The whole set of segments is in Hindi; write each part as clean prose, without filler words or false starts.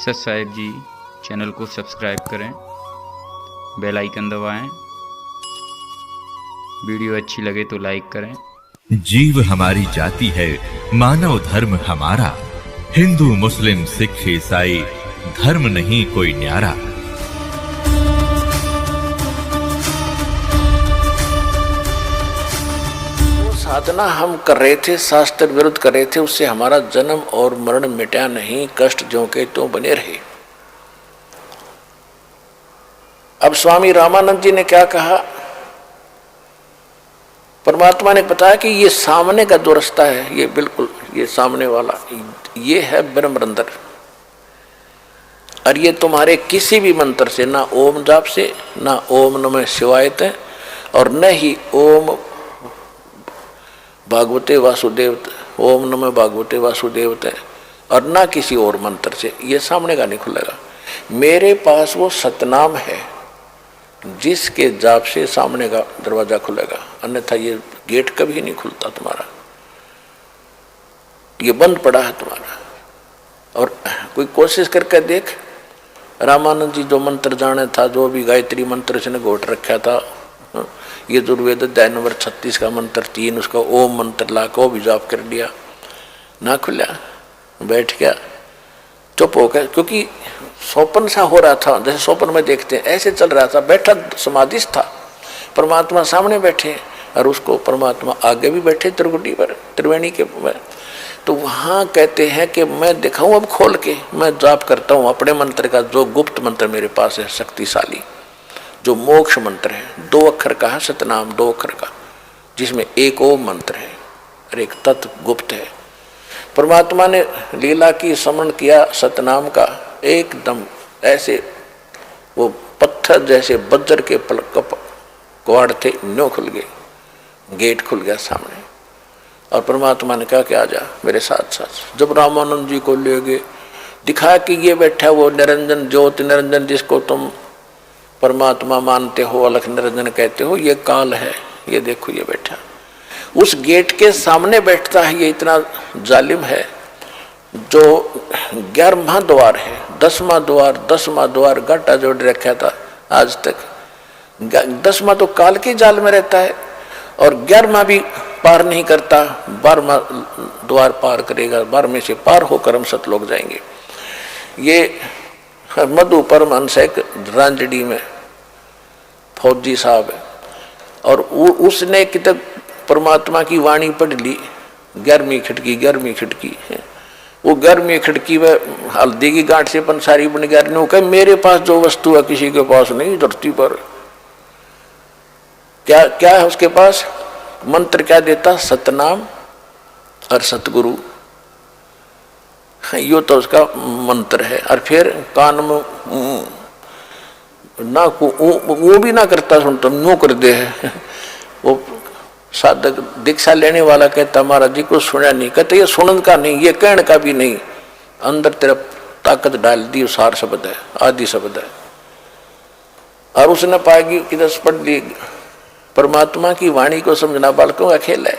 सत साहिब जी चैनल को सब्सक्राइब करें, बेल आइकन दबाएं, वीडियो अच्छी लगे तो लाइक करें। जीव हमारी जाति है, मानव धर्म हमारा। हिंदू मुस्लिम सिख ईसाई धर्म नहीं कोई न्यारा। वो साधना हम कर रहे थे, शास्त्र विरुद्ध कर रहे थे, उससे हमारा जन्म और मरण मिटा नहीं, कष्ट ज्यों के त्यों बने रहे। अब स्वामी रामानंद जी ने क्या कहा, परमात्मा ने बताया कि ये सामने का जो रास्ता है, ये बिल्कुल ये सामने वाला, ये है ब्रह्मरंध्र, और ये तुम्हारे किसी भी मंत्र से, ना ओम जाप से, ना ओम नमः शिवाय ते, और न ही ओम भागवते वासुदेव, ओम नमः भागवते वासुदेव ते, और ना किसी और मंत्र से ये सामने का नहीं खुलेगा। मेरे पास वो सतनाम है जिसके जाप से सामने का दरवाजा खुलेगा, अन्यथा ये गेट कभी नहीं खुलता तुम्हारा, ये बंद पड़ा है तुम्हारा। और कोई कोशिश करके देख, रामानंद जी जो मंत्र जाने था, जो भी गायत्री मंत्र से ने घोट रखा था, ये दुर्वेद अध्याय नंबर 36 का मंत्र 3, उसका ओम मंत्र ला को भी जाप कर लिया, ना खुला, बैठ गया चुप हो गया, क्योंकि स्वप्न सा हो रहा था, जैसे स्वप्न में देखते हैं ऐसे चल रहा था, बैठा समाधिस्थ था, परमात्मा सामने बैठे और उसको परमात्मा आगे भी बैठे त्रिकुटी पर, त्रिवेणी के पर। तो वहाँ कहते हैं कि मैं दिखाऊं अब खोल के, मैं जाप करता हूँ अपने मंत्र का, जो गुप्त मंत्र मेरे पास है शक्तिशाली, जो मोक्ष मंत्र है, 2 अक्षर का है सतनाम, 2 अक्षर का, जिसमें एक ओम मंत्र है और एक तत्व गुप्त है। परमात्मा ने लीला की स्मरण किया सतनाम का, एकदम ऐसे वो पत्थर जैसे वज्र के कवाड़ थे, न्यों खुल गए, गेट खुल गया सामने, और परमात्मा ने कहा कि आ जा मेरे साथ साथ। जब रामानंद जी को ले गए, दिखाया कि ये बैठा वो निरंजन ज्योति निरंजन, जिसको तुम परमात्मा मानते हो, अलख निरंजन कहते हो, ये काल है, ये देखो ये बैठा उस गेट के सामने बैठता है। ये इतना जालिम है, जो 11वां द्वार है, 10वां द्वार घाटा जोड़ रखा था आज तक। 10वां तो काल के जाल में रहता है, और 11वां भी पार नहीं करता, 12वां द्वार पार करेगा, 12वें से पार होकर हम सतलोक जाएंगे। ये मधु परमहंस एक रांजड़ी में फौजी साहब है, और उसने कितब परमात्मा की वाणी पढ़ ली, 11वीं खिड़की है, वो 11वीं खिड़की में हल्दी की गांठ से पंसारी बन गया। वो कहे मेरे पास जो वस्तु है किसी के पास नहीं धरती पर। क्या क्या है उसके पास? मंत्र क्या देता? सतनाम और सतगुरु, यो तो उसका मंत्र है। और फिर कान में ना वो भी ना करता, सुनता नो कर दे है। वो साधक दीक्षा लेने वाला कहता महाराज जी को सुना नहीं, कहते ये सुनन का नहीं, ये कहने का भी नहीं, अंदर तेरा ताकत डाल दी, सार शब्द है, आदि शब्द है। और उसने पाएगी कि 10 पढ़ ली, परमात्मा की वाणी को समझना बालकों का खेल है।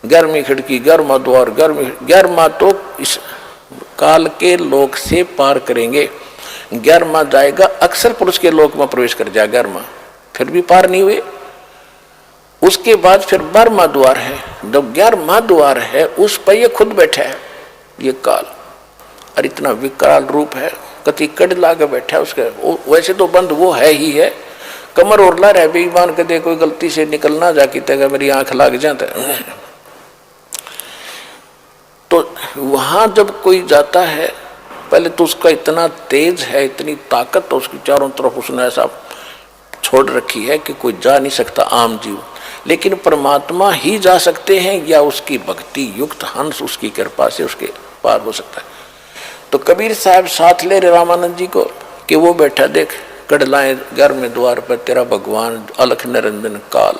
11वीं खिड़की, 11वां द्वार, 11वां तो इस काल के लोक से पार करेंगे, 11वां जाएगा अक्षर पुरुष के लोक में प्रवेश कर जाएगा, 11वां फिर भी पार नहीं हुए। उसके बाद फिर 12वां द्वार है, जब 11वां द्वार है उस पर ये खुद बैठा है ये काल, और इतना विकराल रूप है, कति कड़ लाके बैठा है उसके। वैसे तो बंद वो है ही है, कमर ओरला रहे बेईमान, कदे कोई गलती से निकलना जाके तेगा मेरी आंख लाग जाता है। तो वहां जब कोई जाता है, पहले तो उसका इतना तेज है, इतनी ताकत, तो उसकी चारों तरफ उसने ऐसा छोड़ रखी है कि कोई जा नहीं सकता आम जीव। लेकिन परमात्मा ही जा सकते हैं, या उसकी भक्ति युक्त हंस उसकी कृपा से उसके पार हो सकता है। तो कबीर साहब साथ ले रहे रामानंद जी को कि वो बैठा देख कड़लाएं 11वें द्वार पर तेरा भगवान अलख निरंजन काल,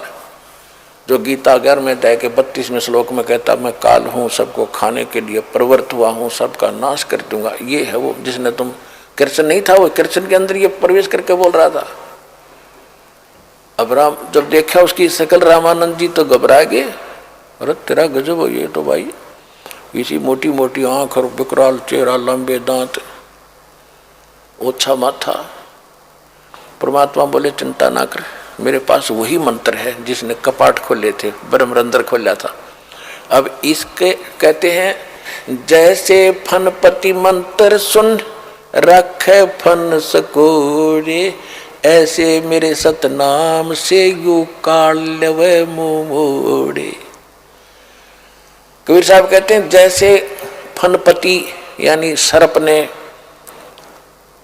जो गीता 11वें अध्याय के 32वें श्लोक में कहता मैं काल हूँ, सबको खाने के लिए प्रवृत्त हुआ हूँ, सबका नाश कर दूंगा। ये है वो जिसने तुम, कृष्ण नहीं था वो, कृष्ण के अंदर ये प्रवेश करके बोल रहा था। अब राम जब देखा उसकी शकल रामानंद जी तो घबरा गए, अरे तेरा गजब हो ये तो भाई, इसी मोटी मोटी आंख और विकराल चेहरा, लंबे दांत, ओछा माथा। परमात्मा बोले चिंता ना कर, मेरे पास वही मंत्र है जिसने कपाट खोले थे, ब्रह्मरंध्र खोला था। अब इसके कहते हैं जैसे फनपति मंत्र सुन रखे फन सकोरे, ऐसे मेरे सतनाम से यू काल लवे मुंह मोड़े। कबीर साहब कहते हैं जैसे फनपति यानी सर्प ने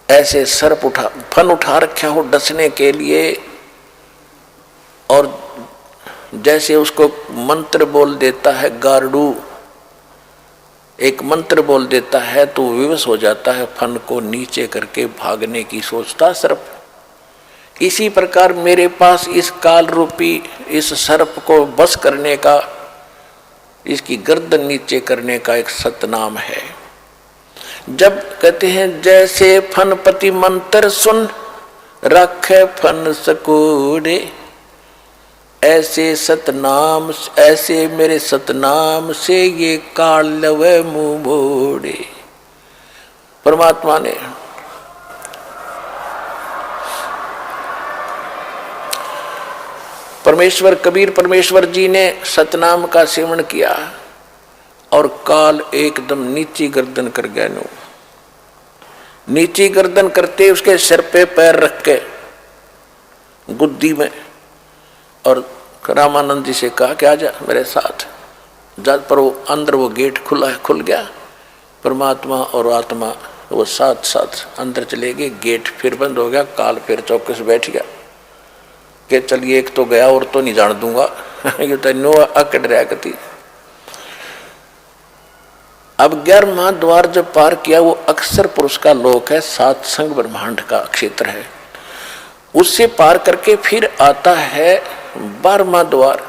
ऐसे सर्प फन उठा रखा हो डसने के लिए, और जैसे उसको मंत्र बोल देता है गारडू, एक मंत्र बोल देता है तो विवश हो जाता है, फन को नीचे करके भागने की सोचता सर्प। इसी प्रकार मेरे पास इस काल रूपी इस सर्प को बस करने का, इसकी गर्दन नीचे करने का एक सतनाम है। जब कहते हैं जैसे फनपति मंत्र सुन रखे फन सकोरे, ऐसे सतनाम, ऐसे मेरे सतनाम से ये काल लवे मुंह मोड़े। परमात्मा ने परमेश्वर कबीर परमेश्वर जी ने सतनाम का सेवन किया और काल एकदम नीची गर्दन कर गया। नीची गर्दन करते उसके सिर पे पैर रख के गुद्दी में, और रामानंद जी से कहा कि आजा मेरे साथ। जब पर वो अंदर वो गेट खुल गया, परमात्मा और आत्मा वो साथ साथ अंदर चले गए, गेट फिर बंद हो गया, काल फिर चौकस बैठ गया कि चलिए एक तो गया और तो नहीं जान दूंगा ये तो नो अकड़ रहा कती। अब 11वां द्वार जब पार किया, वो अक्षर पुरुष का लोक है, सात संग ब्रह्मांड का क्षेत्र है, उससे पार करके फिर आता है 12वां द्वार,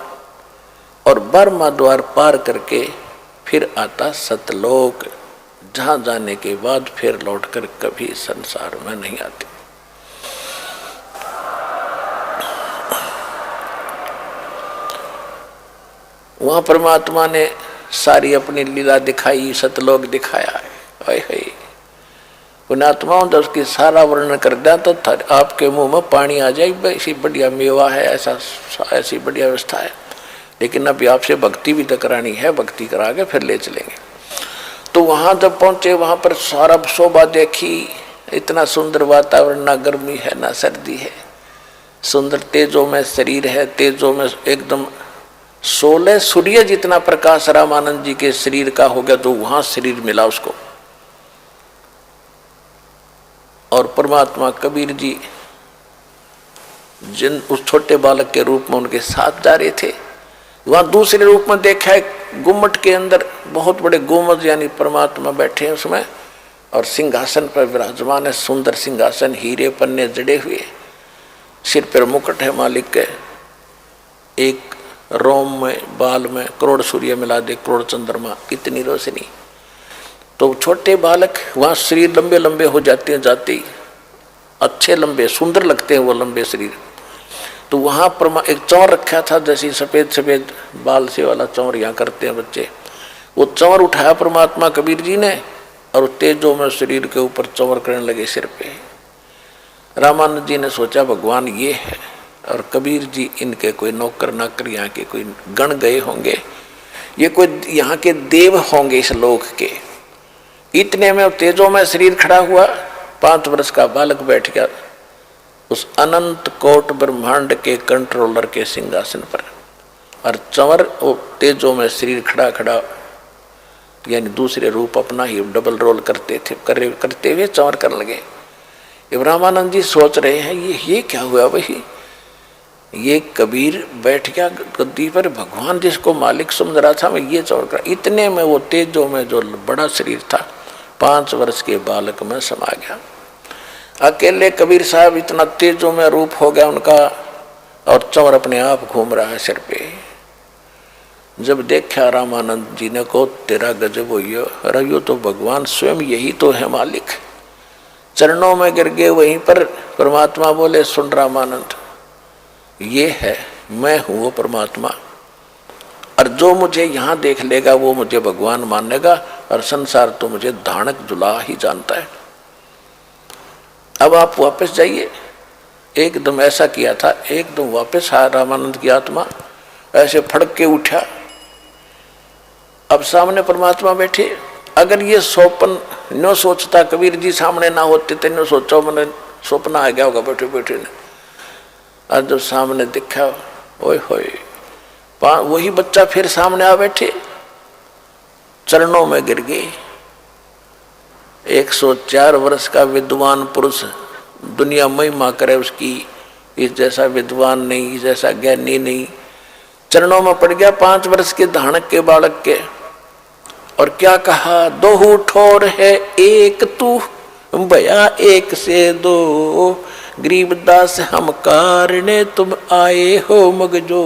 और 12वां द्वार पार करके फिर आता सतलोक, जहां जाने के बाद फिर लौटकर कभी संसार में नहीं आते। वहां परमात्मा ने सारी अपनी लीला दिखाई, सतलोक दिखाया है। पुण्यात्माओं जब उसकी सारा वर्णन कर दिया तो आपके मुंह में पानी आ जाए, ऐसी बढ़िया मेवा है, ऐसी बढ़िया व्यवस्था है। लेकिन अभी आपसे भक्ति भी तो करानी है, भक्ति करा के फिर ले चलेंगे। तो वहां जब पहुंचे, वहां पर सारा शोभा देखी, इतना सुंदर वातावरण, ना गर्मी है ना सर्दी है, सुंदर तेजों में शरीर है, तेजों में एकदम 16 सूर्य जितना प्रकाश रामानंद जी के शरीर का हो गया, तो वहां शरीर मिला उसको। और परमात्मा कबीर जी जिन उस छोटे बालक के रूप में उनके साथ जा रहे थे, वहां दूसरे रूप में देखा है गुम्मट के अंदर बहुत बड़े गोमज यानी परमात्मा बैठे हैं उसमें, और सिंहासन पर विराजमान है, सुंदर सिंहासन, हीरे पन्ने जड़े हुए, सिर पर मुकुट है मालिक के, एक रोम में बाल में करोड़ सूर्य मिला दे, करोड़ चंद्रमा, इतनी रोशनी। तो छोटे बालक वहाँ शरीर लंबे लंबे हो जाते हैं, जाते ही अच्छे लंबे सुंदर लगते हैं वो लंबे शरीर। तो वहाँ पर एक चौर रखा था, जैसे सफ़ेद सफ़ेद बाल से वाला चौर यहाँ करते हैं बच्चे, वो चौर उठाया परमात्मा कबीर जी ने, और तेजों में शरीर के ऊपर चौर करने लगे सिर पे। रामानंद जी ने सोचा भगवान ये है, और कबीर जी इनके कोई नौकर नाकर यहाँ के कोई गण गए होंगे, ये कोई यहाँ के देव होंगे इस लोक के। इतने में तेजों में शरीर खड़ा हुआ, 5 वर्ष का बालक बैठ गया उस अनंत कोट ब्रह्मांड के कंट्रोलर के सिंहासन पर, और चंवर वो तेजों में शरीर खड़ा खड़ा यानी दूसरे रूप अपना ही डबल रोल करते हुए चंवर करने लगे। रामानंद जी सोच रहे हैं ये क्या हुआ भाई, ये कबीर बैठ गया गद्दी पर, भगवान जिसको मालिक समझ रहा था मैं ये चौड़ कर। इतने में वो तेजों में जो बड़ा शरीर था 5 वर्ष के बालक में समा गया। अकेले कबीर साहब इतना तेजों में रूप हो गया उनका, और चौर अपने आप घूम रहा है सिर पे। जब देखा रामानंद जी ने को तेरा गजब हो रवियो, तो भगवान स्वयं यही तो है मालिक। चरणों में गिर गए, वहीं पर परमात्मा बोले सुन रामानंद, ये है मैं हूँ वो परमात्मा, और जो मुझे यहाँ देख लेगा वो मुझे भगवान मानेगा, और संसार तो मुझे धानक जुला ही जानता है। अब आप वापस जाइए। एकदम ऐसा किया था, एकदम वापस आया रामानंद की आत्मा, ऐसे फड़क के उठा। अब सामने परमात्मा बैठे। अगर ये स्वप्न न सोचता, कबीर जी सामने ना होते तो न सोचो मैंने स्वप्न आ गया होगा बैठे बैठे ने। आज जब सामने दिखा, ओए होए, वही बच्चा फिर सामने आ बैठे, चरणों में गिर गए। 104 वर्ष का विद्वान पुरुष, दुनिया महिमा करे उसकी, इस जैसा विद्वान नहीं, इस जैसा ज्ञानी नहीं, चरणों में पड़ गया 5 वर्ष के धानक के बालक के। और क्या कहा, दो ठोर है एक तू, भया एक से दो, गरीबदास हम कारणे तुम आए हो मगजो।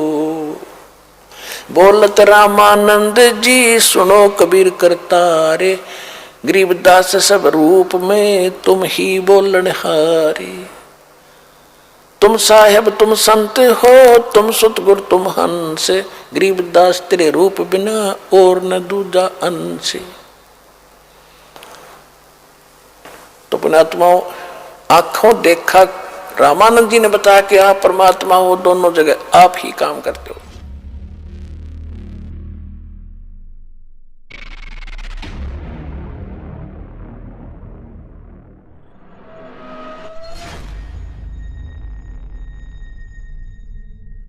बोलत रामानंद जी सुनो कबीर करतारे, गरीबदास सब रूप में तुम ही बोलन हारे। तुम साहेब तुम संत हो, तुम सतगुर तुम हंस, गरीबदास तेरे रूप बिना और न दूजा अंश। तो पुण्यात्माओं, आंखों देखा रामानंद जी ने बताया कि आप परमात्मा हो, दोनों जगह आप ही काम करते हो।